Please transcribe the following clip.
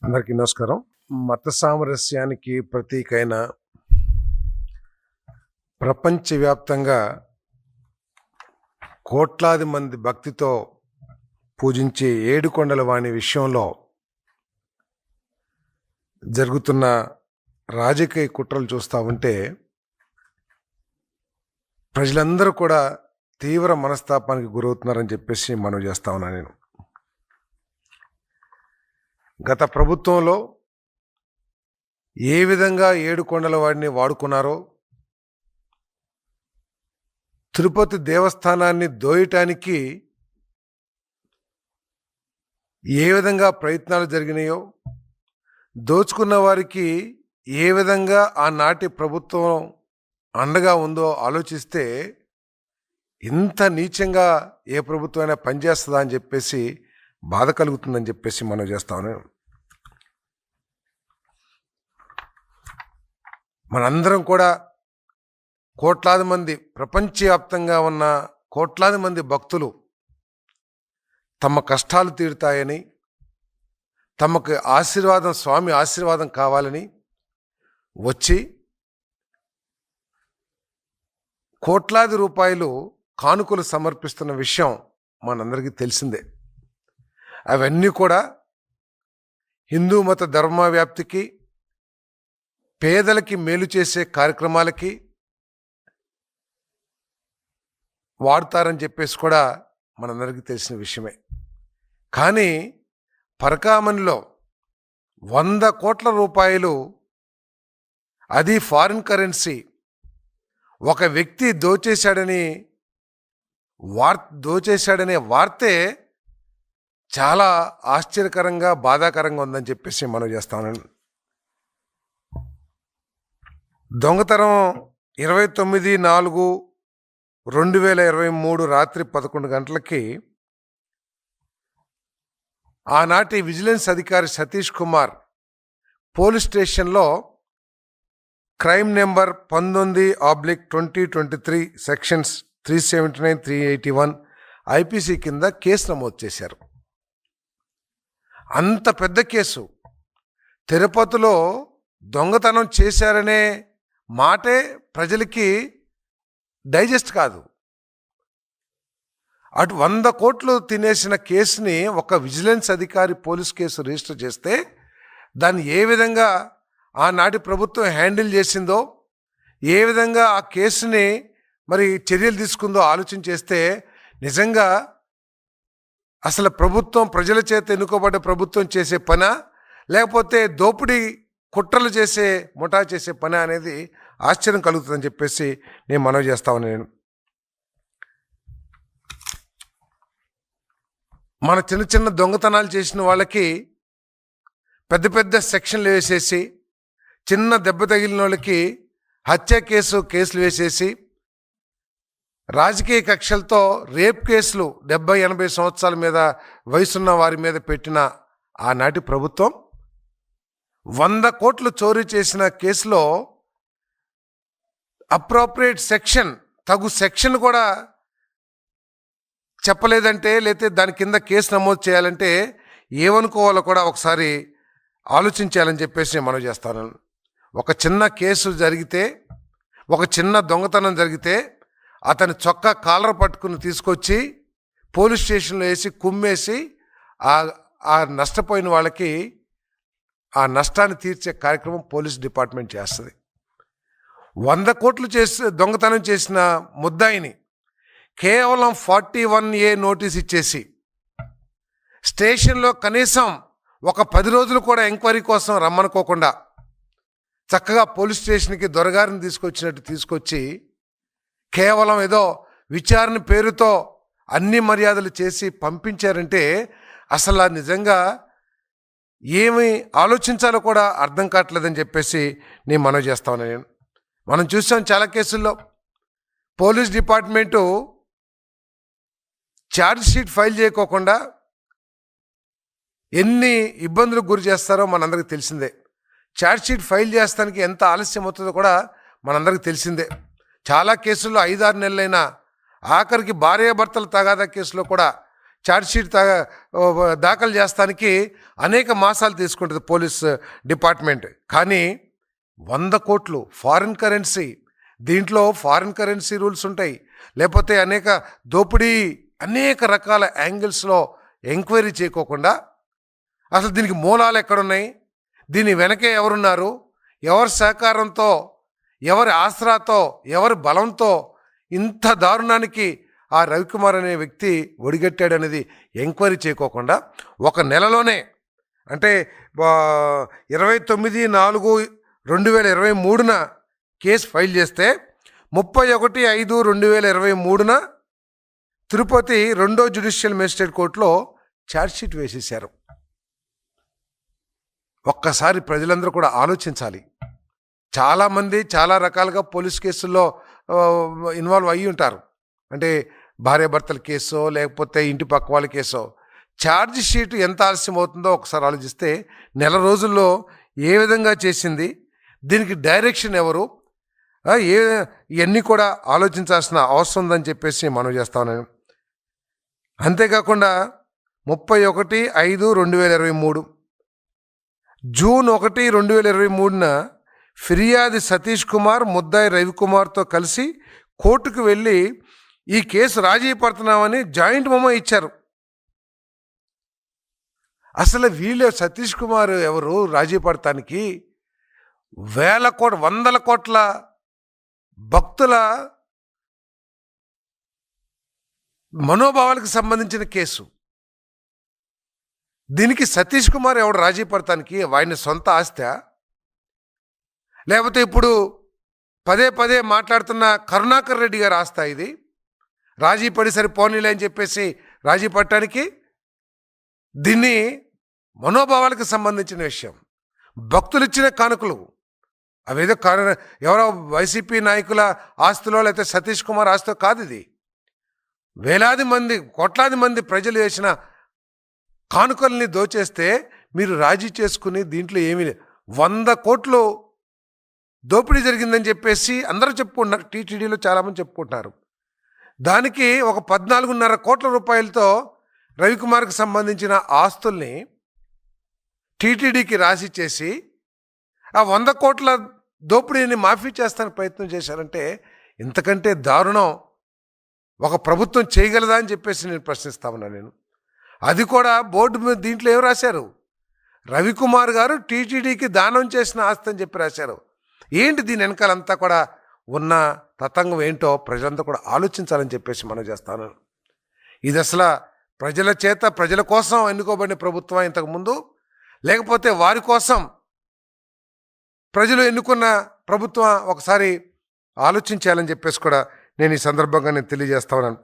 అందరికీ నమస్కారం. మత సామరస్యానికి ప్రతీకైన ప్రపంచవ్యాప్తంగా కోట్లాది మంది భక్తితో పూజించే ఏడుకొండల వాణి విషయంలో జరుగుతున్న రాజకీయ కుట్రలు చూస్తూ ఉంటే ప్రజలందరూ కూడా తీవ్ర మనస్తాపానికి గురవుతున్నారని చెప్పేసి మనవి చేస్తా ఉన్నాను నేను. గత ప్రభుత్వంలో ఏ విధంగా ఏడుకొండల వాడిని వాడుకున్నారో, తిరుపతి దేవస్థానాన్ని దోయటానికి ఏ విధంగా ప్రయత్నాలు జరిగినాయో, దోచుకున్న వారికి ఏ విధంగా ఆనాటి ప్రభుత్వం అండగా ఉందో ఆలోచిస్తే ఇంత నీచంగా ఏ ప్రభుత్వం అయినా పనిచేస్తుందా అని చెప్పేసి బాధ కలుగుతుందని చెప్పేసి మనం చేస్తాను. మనందరం కూడా కోట్లాది మంది, ప్రపంచవ్యాప్తంగా ఉన్న కోట్లాది మంది భక్తులు తమ కష్టాలు తీరుతాయని, తమకు ఆశీర్వాదం, స్వామి ఆశీర్వాదం కావాలని వచ్చి కోట్లాది రూపాయలు కానుకలు సమర్పిస్తున్న విషయం మనందరికీ తెలిసిందే. అవన్నీ కూడా హిందూ మత ధర్మ వ్యాప్తికి, పేదలకి మేలు చేసే కార్యక్రమాలకి వాడతారని చెప్పేసి కూడా మనందరికీ తెలిసిన విషయమే. కానీ పరకామణిలో 100 కోట్ల రూపాయలు, అది ఫారిన్ కరెన్సీ, ఒక వ్యక్తి దోచేశాడనే వార్తే చాలా ఆశ్చర్యకరంగా, బాధాకరంగా ఉందని చెప్పేసి మనం చేస్తాను. దొంగతనం 29/4/2023 రాత్రి 11 గంటలకి ఆనాటి విజిలెన్స్ అధికారి సతీష్ కుమార్ పోలీస్ స్టేషన్లో క్రైమ్ నెంబర్ 19/2023 సెక్షన్స్ 379, 381 ఐపీసీ కింద కేసు నమోదు చేశారు. అంత పెద్ద కేసు. తిరుపతిలో దొంగతనం చేశారనే మాటే ప్రజలకి డైజెస్ట్ కాదు. అటు 100 కోట్లు తినేసిన కేసుని ఒక విజిలెన్స్ అధికారి పోలీస్ కేసు రిజిస్టర్ చేస్తే దాన్ని ఏ విధంగా ఆనాటి ప్రభుత్వం హ్యాండిల్ చేసిందో, ఏ విధంగా ఆ కేసుని మరి చర్యలు తీసుకుందో ఆలోచన చేస్తే నిజంగా అసలు ప్రభుత్వం, ప్రజల చేత ఎన్నుకోబడ్డ ప్రభుత్వం చేసే పనా, లేకపోతే దోపిడీ కుట్రలు చేసే, ముఠా చేసే పని అనేది ఆశ్చర్యం కలుగుతుందని చెప్పేసి నేను మనవి చేస్తా ఉన్నాను. మన చిన్న చిన్న దొంగతనాలు చేసిన వాళ్ళకి పెద్ద పెద్ద సెక్షన్లు వేసేసి, చిన్న దెబ్బ తగిలిన వాళ్ళకి హత్య కేసులు వేసేసి, రాజకీయ కక్షలతో రేప్ కేసులు 70-80 సంవత్సరాల మీద వయసున్న వారి మీద పెట్టిన ఆనాటి ప్రభుత్వం 100 కోట్లు చోరీ చేసిన కేసులో అప్రోప్రియేట్ సెక్షన్, తగు సెక్షన్ కూడా చెప్పలేదంటే, లేకపోతే దాని కింద కేసు నమోదు చేయాలంటే ఏమనుకోవాలో కూడా ఒకసారి ఆలోచించాలని చెప్పేసి నేను మనవి చేస్తాను. ఒక చిన్న కేసు జరిగితే, ఒక చిన్న దొంగతనం జరిగితే అతని చొక్కా కాలర్ పట్టుకుని తీసుకొచ్చి పోలీస్ స్టేషన్లో వేసి కుమ్మేసి ఆ నష్టపోయిన వాళ్ళకి ఆ నష్టాన్ని తీర్చే కార్యక్రమం పోలీస్ డిపార్ట్మెంట్ చేస్తుంది. 100 కోట్లు దొంగతనం చేసిన ముద్దాయిని కేవలం 41A నోటీస్ ఇచ్చేసి స్టేషన్లో కనీసం ఒక 10 రోజులు కూడా ఎంక్వైరీ కోసం రమ్మనుకోకుండా చక్కగా పోలీస్ స్టేషన్కి దొరగారిని తీసుకొచ్చి కేవలం ఏదో విచారణ పేరుతో అన్ని మర్యాదలు చేసి పంపించారంటే అసలు నిజంగా ఏమి ఆలోచించాలో కూడా అర్థం కావట్లేదని చెప్పేసి నేను మనవి చేస్తా ఉన్నాను. మనం చూసాం చాలా కేసుల్లో police department charge sheet file చేయకోకుండా ఎన్ని ఇబ్బందులకు గురి చేస్తారో మనందరికీ తెలిసిందే. ఛార్జ్ షీట్ ఫైల్ చేస్తానికి ఎంత ఆలస్యం అవుతుందో కూడా మనందరికీ తెలిసిందే. చాలా కేసుల్లో 5-6 నెలలైనా, ఆఖరికి భార్యాభర్తల తగాదా కేసులో కూడా ఛార్జ్షీట్ దాఖలు చేస్తానికి అనేక మాసాలు తీసుకుంటుంది పోలీస్ డిపార్ట్మెంట్. కానీ 100 కోట్లు ఫారిన్ కరెన్సీ, దీంట్లో ఫారిన్ కరెన్సీ రూల్స్ ఉంటాయి, లేకపోతే అనేక దోపిడీ, అనేక రకాల యాంగిల్స్లో ఎంక్వైరీ చేయకోకుండా అసలు దీనికి మూలాలు ఎక్కడున్నాయి, దీని వెనకే ఎవరున్నారు, ఎవరి సహకారంతో, ఎవరి ఆసరాతో, ఎవరి బలంతో ఇంత దారుణానికి ఆ రవికుమార్ అనే వ్యక్తి ఒడిగట్టాడనేది ఎంక్వైరీ చేయకోకుండా ఒక నెలలోనే, అంటే 29/4/2023 కేసు ఫైల్ చేస్తే 31/5/2023 తిరుపతి 2వ జ్యుడిషియల్ మేజిస్ట్రేట్ కోర్టులో ఛార్జ్షీట్ వేసేశారు. ఒక్కసారి ప్రజలందరూ కూడా ఆలోచించాలి. చాలామంది చాలా రకాలుగా పోలీస్ కేసుల్లో ఇన్వాల్వ్ అయ్యి ఉంటారు. అంటే భార్యాభర్తల కేసో లేకపోతే ఇంటి పక్క వాళ్ళ కేసో. ఛార్జ్ షీట్ ఎంత ఆలస్యం అవుతుందో ఒకసారి ఆలోచిస్తే, నెల రోజుల్లో ఏ విధంగా చేసింది, దీనికి డైరెక్షన్ ఎవరు, ఇవన్నీ కూడా ఆలోచించాల్సిన అవసరం ఉందని చెప్పేసి మనం చేస్తాను. అంతేకాకుండా 31/5/2023 జూన్ 1, 2023 ఫిర్యాది సతీష్ కుమార్ ముద్దాయి రవికుమార్తో కలిసి కోర్టుకు వెళ్ళి ఈ కేసు రాజీ పడుతున్నామని జాయింట్ మెమో ఇచ్చారు. అసలు వీళ్ళు సతీష్ కుమార్ ఎవరు రాజీ పడటానికి? 100 కోట్ల భక్తుల మనోభావాలకు సంబంధించిన కేసు. దీనికి సతీష్ కుమార్ ఎవడు రాజీ పడటానికి? ఆయన సొంత ఆస్తా, లేకపోతే ఇప్పుడు పదే పదే మాట్లాడుతున్న కరుణాకర్ రెడ్డి గారు ఆస్తా ఇది? రాజీ పడి సరిపోనీలే అని చెప్పేసి రాజీ పడటానికి? దీన్ని మనోభావాలకు సంబంధించిన విషయం. భక్తులు ఇచ్చిన కానుకలు అవేదో ఎవరో వైసీపీ నాయకుల ఆస్తులో లేకపోతే సతీష్ కుమార్ ఆస్తిలో కాదు. ఇది వేలాది మంది, కోట్లాది మంది ప్రజలు వేసిన కానుకల్ని దోచేస్తే మీరు రాజీ చేసుకుని దీంట్లో ఏమీ 100 కోట్లు దోపిడీ జరిగిందని చెప్పేసి అందరూ చెప్పుకుంటున్నారు. టీటీడీలో చాలామంది చెప్పుకుంటున్నారు. దానికి ఒక 14.5 కోట్ల రూపాయలతో రవికుమార్కి సంబంధించిన ఆస్తుల్ని టీటీడీకి రాసిచ్చేసి ఆ 100 కోట్ల దోపిడీని మాఫీ చేస్తానికి ప్రయత్నం చేశారంటే ఇంతకంటే దారుణం ఒక ప్రభుత్వం చేయగలదా అని చెప్పేసి నేను ప్రశ్నిస్తా ఉన్నాను నేను. అది కూడా బోర్డు మీద దీంట్లో ఏం రాశారు? రవికుమార్ గారు టీటీడీకి దానం చేసిన ఆస్తి అని చెప్పి రాశారు. ఏంటి దీని వెనకాలంతా కూడా ఉన్న తతంగం ఏంటో ప్రజలంతా కూడా ఆలోచించాలని చెప్పేసి మనం చేస్తాను. ఇది అసలు ప్రజల చేత, ప్రజల కోసం ఎన్నుకోబడిన ప్రభుత్వం ఇంతకుముందు, లేకపోతే వారి కోసం ప్రజలు ఎన్నుకున్న ప్రభుత్వం? ఒకసారి ఆలోచించాలని చెప్పేసి కూడా నేను ఈ సందర్భంగా తెలియజేస్తా ఉన్నాను.